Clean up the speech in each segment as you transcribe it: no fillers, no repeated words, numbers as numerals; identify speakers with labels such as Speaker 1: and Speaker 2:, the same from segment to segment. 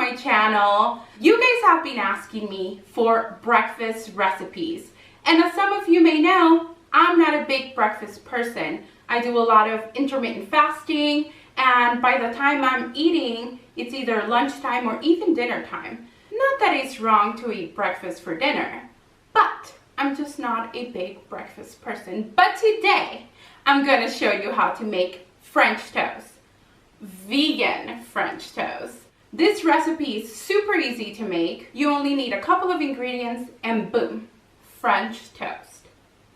Speaker 1: my channel. You guys have been asking me for breakfast recipes, and as some of you may know, I'm not a big breakfast person. I do a lot of intermittent fasting, and by the time I'm eating, it's either lunchtime or even dinner time. Not that it's wrong to eat breakfast for dinner, but I'm just not a big breakfast person. But today, I'm gonna show you how to make French toast. Vegan French toast. This recipe is super easy to make. You only need a couple of ingredients and boom, French toast.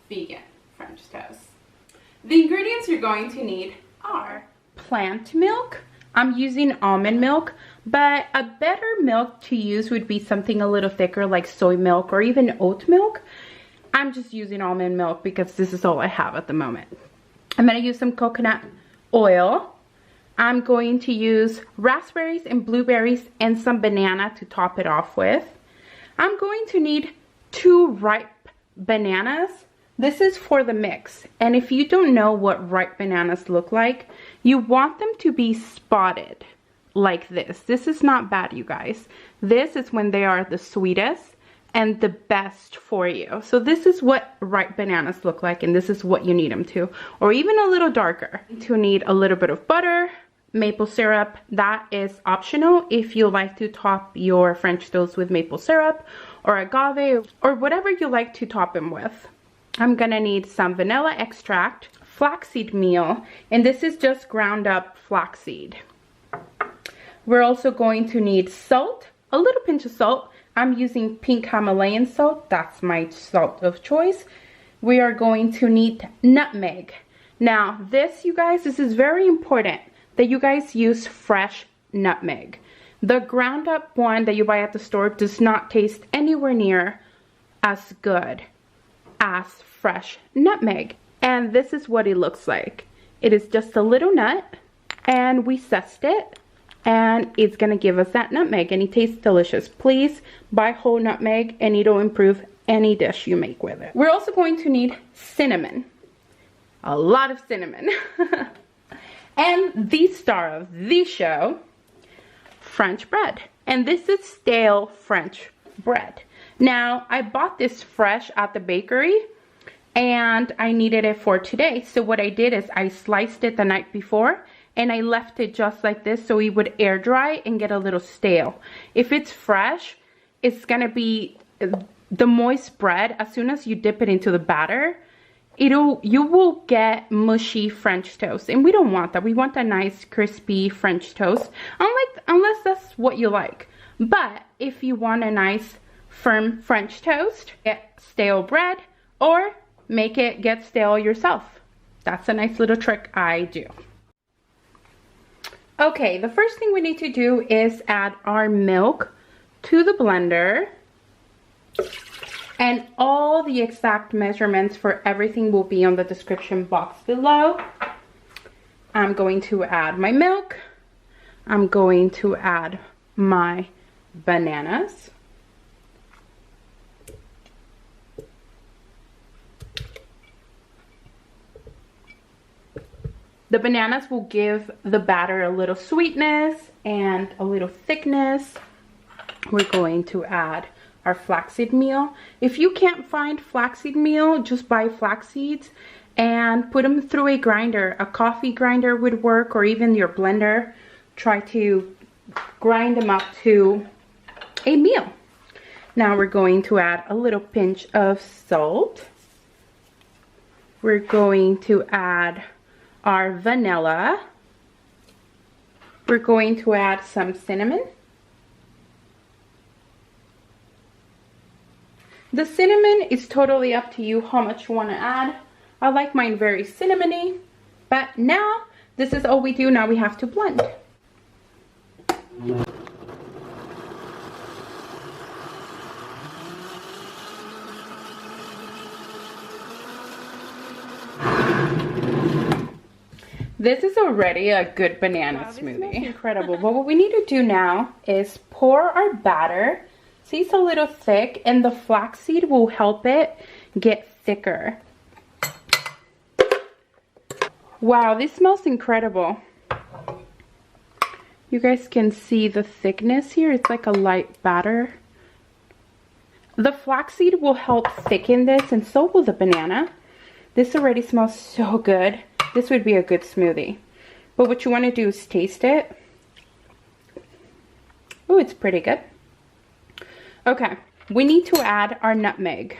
Speaker 1: Vegan French toast. The ingredients you're going to need are plant milk. I'm using almond milk, but a better milk to use would be something a little thicker like soy milk or even oat milk. I'm just using almond milk because this is all I have at the moment. I'm going to use some coconut oil. I'm going to use raspberries and blueberries and some banana to top it off with. I'm going to need 2 ripe bananas. This is for the mix. And if you don't know what ripe bananas look like, you want them to be spotted like this. This is not bad, you guys. This is when they are the sweetest and the best for you. So this is what ripe bananas look like, and this is what you need them to, or even a little darker. To need a little bit of butter, maple syrup. That is optional if you like to top your French toast with maple syrup or agave or whatever you like to top them with. I'm gonna need some vanilla extract, flaxseed meal, and this is just ground up flaxseed. We're also going to need salt, a little pinch of salt. I'm using pink Himalayan salt. That's my salt of choice. We are going to need nutmeg. Now this, you guys, this is very important that you guys use fresh nutmeg. The ground up one that you buy at the store does not taste anywhere near as good as fresh nutmeg. And this is what it looks like. It is just a little nut, and we zest it, and it's gonna give us that nutmeg, and it tastes delicious. Please buy whole nutmeg, and it'll improve any dish you make with it. We're also going to need cinnamon, a lot of cinnamon. And the star of the show, French bread. And this is stale French bread. Now, I bought this fresh at the bakery, and I needed it for today. So what I did is I sliced it the night before, and I left it just like this so it would air dry and get a little stale. If it's fresh, it's gonna be the moist bread. As soon as you dip it into the batter, you will get mushy French toast, and we don't want that. We want a nice crispy French toast, unless that's what you like. But if you want a nice firm French toast, get stale bread or make it get stale yourself. That's a nice little trick I do. Okay, the first thing we need to do is add our milk to the blender, and all the exact measurements for everything will be on the description box below. I'm going to add my milk. I'm going to add my bananas. The bananas will give the batter a little sweetness and a little thickness. We're going to add our flaxseed meal. If you can't find flaxseed meal, just buy flax seeds and put them through a grinder. A coffee grinder would work, or even your blender. Try to grind them up to a meal. Now we're going to add a little pinch of salt. We're going to add our vanilla. We're going to add some cinnamon. The cinnamon is totally up to you how much you want to add. I like mine very cinnamony. But now, this is all we do. Now we have to blend. This is already a good banana smoothie. This smells incredible. But what we need to do now is pour our batter. See, it's a little thick, and the flaxseed will help it get thicker. Wow, this smells incredible. You guys can see the thickness here. It's like a light batter. The flaxseed will help thicken this, and so will the banana. This already smells so good. This would be a good smoothie. But what you want to do is taste it. Oh, it's pretty good. Okay, we need to add our nutmeg.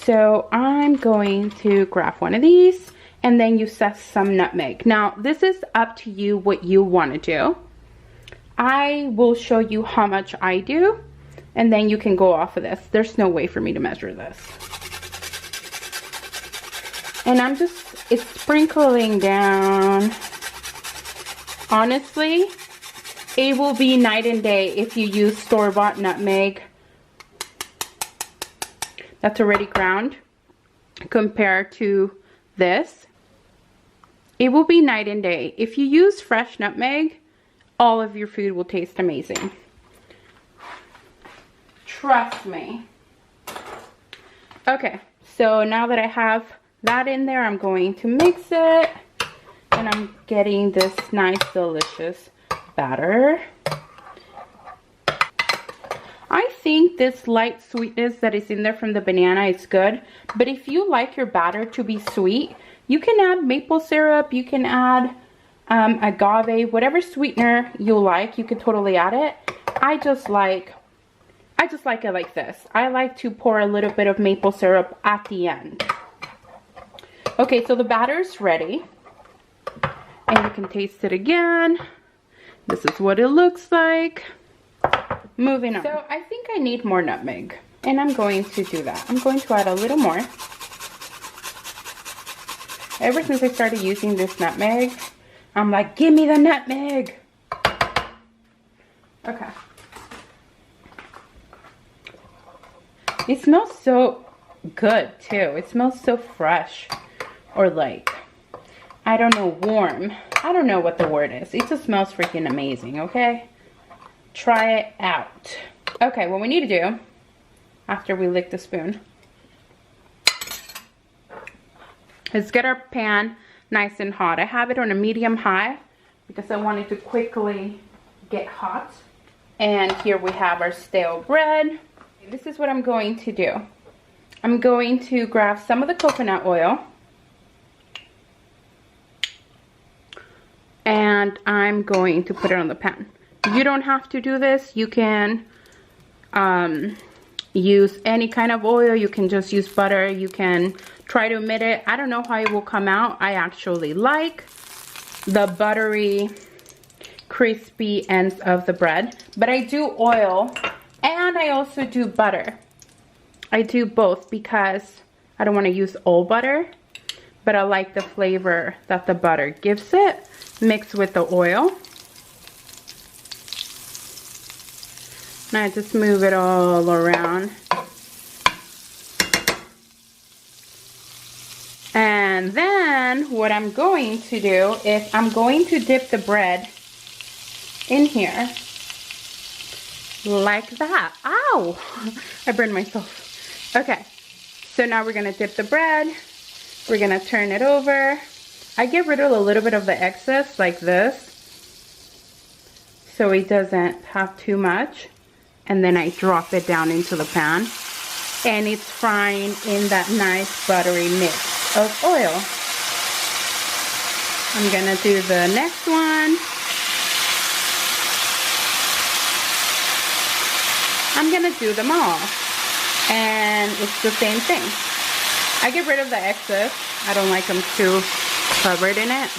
Speaker 1: So I'm going to grab one of these and then you zest some nutmeg. Now, this is up to you what you want to do. I will show you how much I do, and then you can go off of this. There's no way for me to measure this. And it's sprinkling down. Honestly, it will be night and day if you use store-bought nutmeg that's already ground compared to this. It will be night and day. If you use fresh nutmeg, all of your food will taste amazing. Trust me. Okay, so now that I have that in there, I'm going to mix it, and I'm getting this nice delicious batter. I think this light sweetness that is in there from the banana is good, but if you like your batter to be sweet, you can add maple syrup, you can add agave, whatever sweetener you like, you can totally add it. I just like it like this. I like to pour a little bit of maple syrup at the end. Okay, so the batter is ready, and you can taste it again. This is what it looks like. Moving on. So I think I need more nutmeg, and I'm going to do that. I'm going to add a little more. Ever since I started using this nutmeg, I'm like, give me the nutmeg. Okay. It smells so good too. It smells so fresh, or like, I don't know, warm. I don't know what the word is. It just smells freaking amazing, okay? Try it out. Okay, what we need to do after we lick the spoon is get our pan nice and hot. I have it on a medium high because I want it to quickly get hot. And here we have our stale bread. This is what I'm going to do. I'm going to grab some of the coconut oil, and I'm going to put it on the pan. You don't have to do this. You can use any kind of oil. You can just use butter. You can try to omit it. I don't know how it will come out. I actually like the buttery, crispy ends of the bread. But I do oil, and I also do butter. I do both because I don't want to use all butter, but I like the flavor that the butter gives it mixed with the oil. And I just move it all around. And then what I'm going to do is I'm going to dip the bread in here like that. Ow! I burned myself. Okay, so now we're gonna dip the bread. We're gonna turn it over. I get rid of a little bit of the excess like this, so it doesn't have too much. And then I drop it down into the pan, and it's frying in that nice buttery mix of oil. I'm gonna do the next one. I'm gonna do them all, and it's the same thing. I get rid of the excess. I don't like them too covered in it.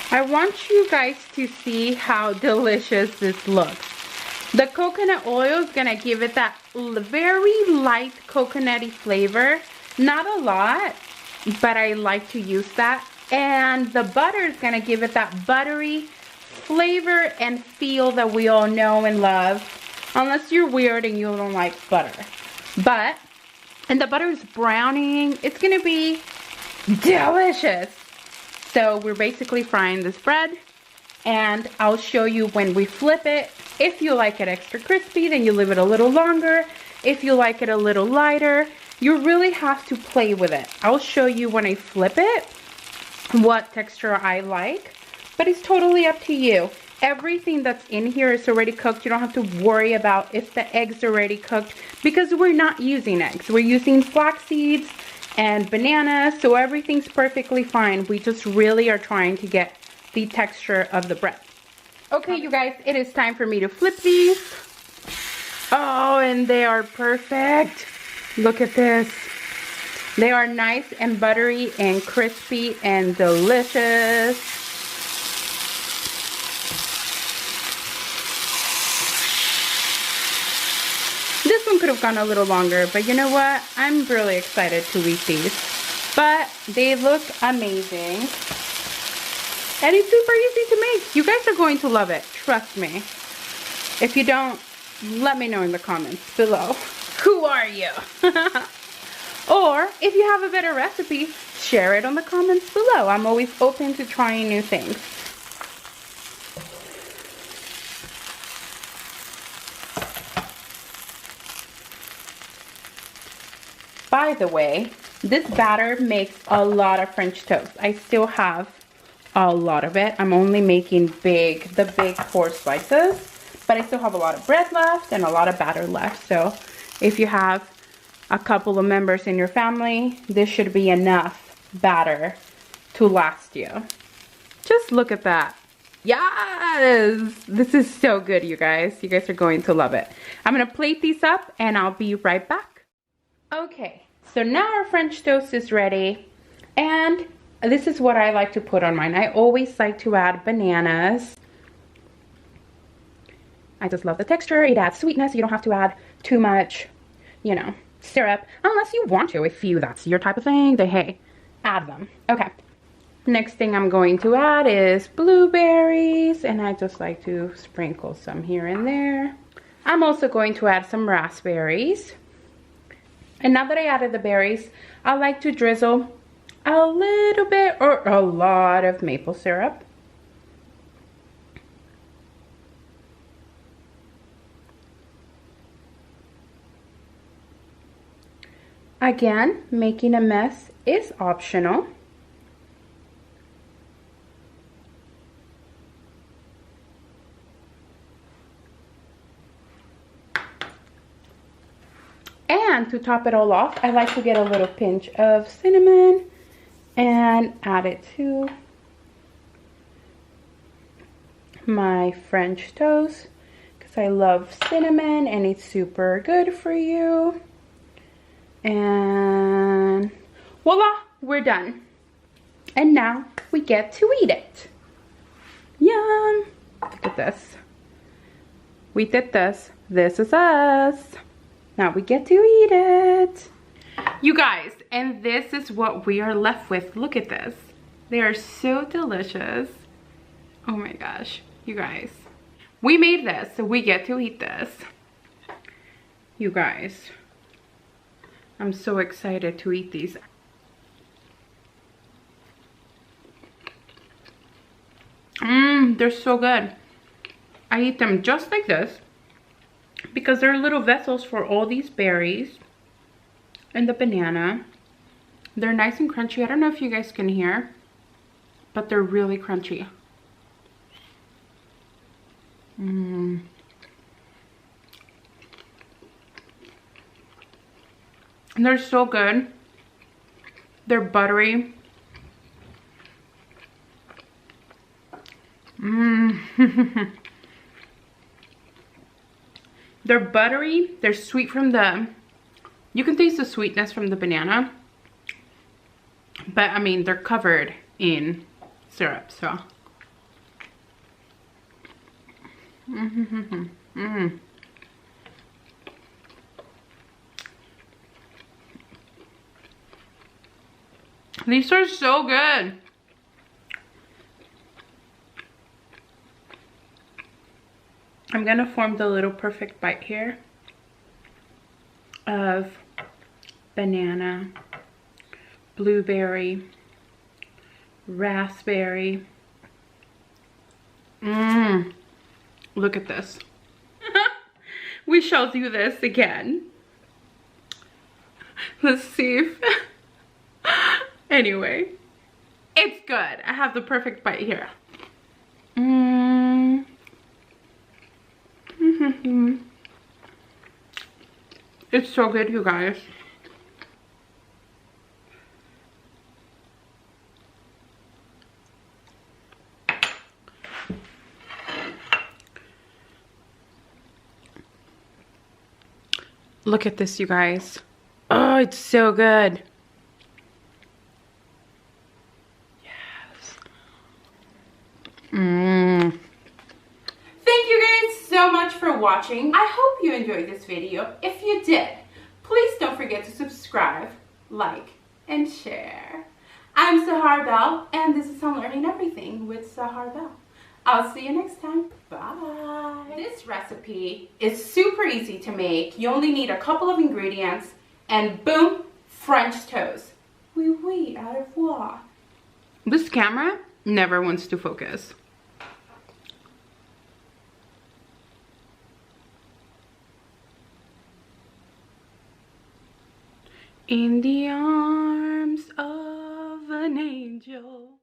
Speaker 1: I want you guys to see how delicious this looks. The coconut oil is gonna give it that very light coconutty flavor. Not a lot, but I like to use that. And the butter is gonna give it that buttery flavor and feel that we all know and love. Unless you're weird and you don't like butter. And the butter is browning. It's gonna be delicious. So we're basically frying this bread, and I'll show you when we flip it. If you like it extra crispy, then you leave it a little longer. If you like it a little lighter, you really have to play with it. I'll show you when I flip it what texture I like, but it's totally up to you. Everything that's in here is already cooked. You don't have to worry about if the eggs are already cooked, because we're not using eggs. We're using flax seeds and bananas, so everything's perfectly fine. We just really are trying to get the texture of the bread. Okay, you guys, it is time for me to flip these. Oh, and they are perfect. Look at this. They are nice and buttery and crispy and delicious. This one could have gone a little longer, but you know what? I'm really excited to eat these. But they look amazing. And it's super easy to make. You guys are going to love it. Trust me. If you don't, let me know in the comments below. Who are you? Or if you have a better recipe, share it on the comments below. I'm always open to trying new things. By the way, this batter makes a lot of French toast. I still have a lot of it. I'm only making the big 4 slices, but I still have a lot of bread left and a lot of batter left. So if you have a couple of members in your family, this should be enough batter to last you. Just look at that. Yes! This is so good, you guys. You guys are going to love it. I'm gonna plate these up and I'll be right back. Okay, so now our French toast is ready, and this is what I like to put on mine. I always like to add bananas. I just love the texture. It adds sweetness. You don't have to add too much, you know, syrup, unless you want to. If that's your type of thing, then hey, add them. Okay, next thing I'm going to add is blueberries, and I just like to sprinkle some here and there. I'm also going to add some raspberries. And now that I added the berries, I like to drizzle a little bit or a lot of maple syrup. Again, making a mess is optional. And to top it all off, I like to get a little pinch of cinnamon and add it to my French toast, because I love cinnamon and it's super good for you. And voila, we're done. And now we get to eat it. Yum! Look at this. We did this. This is us. Now we get to eat it. You guys, and this is what we are left with. Look at this. They are so delicious. Oh my gosh, you guys. We made this, so we get to eat this. You guys, I'm so excited to eat these. They're so good. I eat them just like this, because they're little vessels for all these berries and the banana. They're nice and crunchy. I don't know if you guys can hear, but they're really crunchy. They're so good. They're buttery. They're buttery. They're sweet from you can taste the sweetness from the banana. But I mean, they're covered in syrup, so. These are so good. I'm gonna form the little perfect bite here of banana, blueberry, raspberry. Look at this. We shall do this again. Let's see if... Anyway, it's good. I have the perfect bite here. It's so good, you guys. Look at this, you guys. Oh, it's so good. Yes. Thank you guys so much for watching. I hope you enjoyed this video. If you did, please don't forget to subscribe, like, and share. I'm SaharBelle, and this is on Learning Everything with SaharBelle. I'll see you next time. Bye. This recipe is super easy to make. You only need a couple of ingredients and boom, French toast. Oui, oui, au revoir. This camera never wants to focus. In the arms of an angel.